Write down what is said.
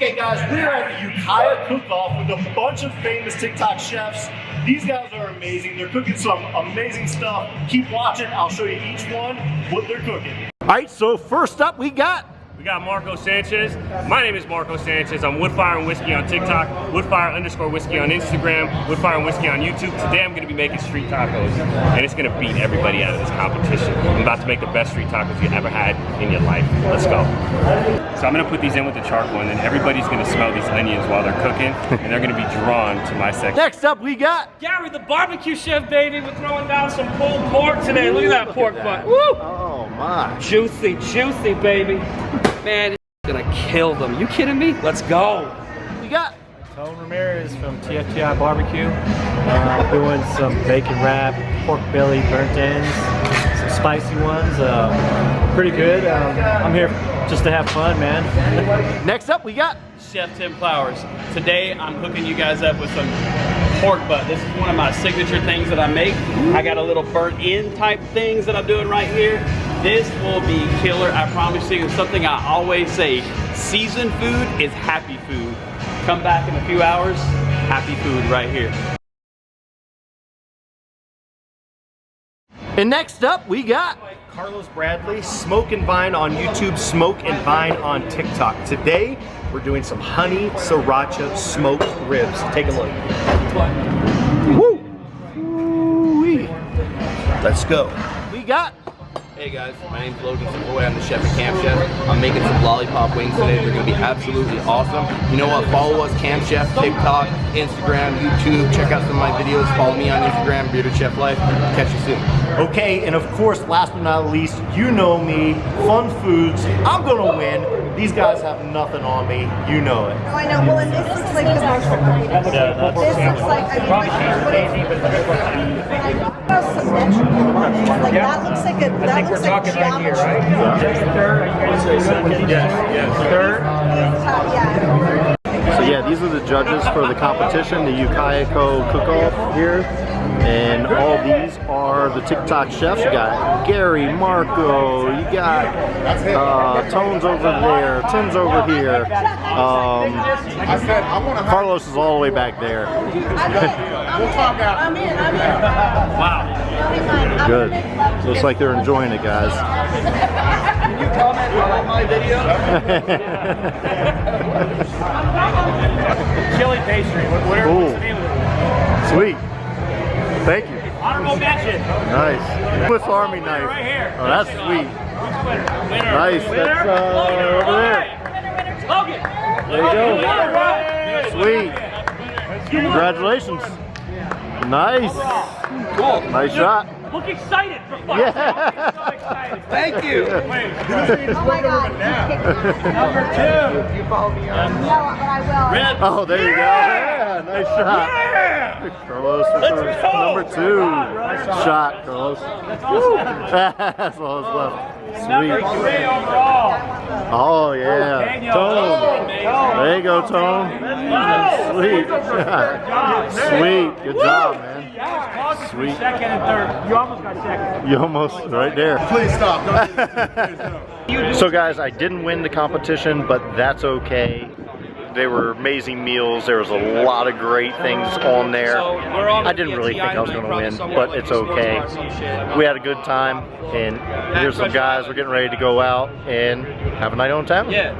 Okay guys, we're at the Ukiah cook-off with a bunch of famous TikTok chefs. These guys are amazing. They're cooking some amazing stuff. Keep watching. I'll show you each one what they're cooking. All right, so first up we got Marco Sanchez. My name is Marco Sanchez. I'm Woodfire and Whiskey on TikTok, Woodfire_whiskey on Instagram, Woodfire and Whiskey on YouTube. Today I'm gonna be making street tacos, and it's gonna beat everybody out of this competition. I'm about to make the best street tacos you ever had in your life. Let's go. So I'm gonna put these in with the charcoal, and then everybody's gonna smell these onions while they're cooking, and they're gonna be drawn to my section. Next up we got Gary, the BBQ Chef, baby. We're throwing down some pulled pork today. Look at that pork butt. Woo! Oh my. Juicy, juicy, baby. Man, it's gonna kill them. You kidding me? Let's go. We got Ramirez from TFTI Barbecue. Doing some bacon wrap, pork belly, burnt ends, some spicy ones. Pretty good. I'm here just to have fun, man. Next up we got Chef Tim Clowers. Today I'm hooking you guys up with some pork butt. This is one of my signature things that I make. I got a little burnt end type things that I'm doing right here. This will be killer, I promise you. It's something I always say, seasoned food is happy food. Come back in a few hours, happy food right here. And next up we got Carlos Bradley, Smoke and Vine on YouTube, Smoke and Vine on TikTok. Today, we're doing some honey sriracha smoked ribs. Take a look. Woo! Woo-wee. Let's go. we got Hey guys, my name's Logan Savoy. I'm the chef at Camp Chef. I'm making some lollipop wings today. They're gonna be absolutely awesome. You know what? Follow us, Camp Chef, TikTok, Instagram, YouTube. Check out some of my videos. Follow me on Instagram, Bearded Chef Life. Catch you soon. Okay, and of course, last but not least, you know me, Fun Foods. I'm gonna win. These guys have nothing on me. You know it. Oh, I know. Well, and this looks like the marshmallow. This looks like, I mean, like that looks like a, that looks like geometry. Right here, right? Yeah. So yeah, these are the judges for the competition, the UkiahCo cook-off here. And all these are the TikTok chefs. You got Gary, Marco, you got Tone's over there, Tim's over here. Carlos is all the way back there. I'm in. Wow. Good. Looks like they're enjoying it, guys. Can you comment on my video? Chili pastry. What's the name of it? Sweet. Thank you. Honorable mention. Nice. Swiss Army knife. Right here. Oh, that's sweet. Winner. Nice. That's over there. Logan. There you go. Sweet. Congratulations. Nice. Cool. Nice shot. Look excited for fun. Yeah. So excited. Thank you. Oh my God. Number 2. You follow me on. No, but I will. Red. Oh, there you go. Yeah, nice shot. Carlos with number 2 shot, Carlos. That's awesome. That's all that's left. Number 3 Sweet. overall. Oh, yeah. Tone. There you go, Tone. Sweet. Sweet. Good job, man. Sweet. Second and third. You almost got second. You almost right there. Please stop. So guys, I didn't win the competition, but that's okay. They were amazing meals. There was a lot of great things on there. I didn't really think I was going to win, but it's okay. We had a good time, and here's some guys. We're getting ready to go out and have a night on town. Yeah.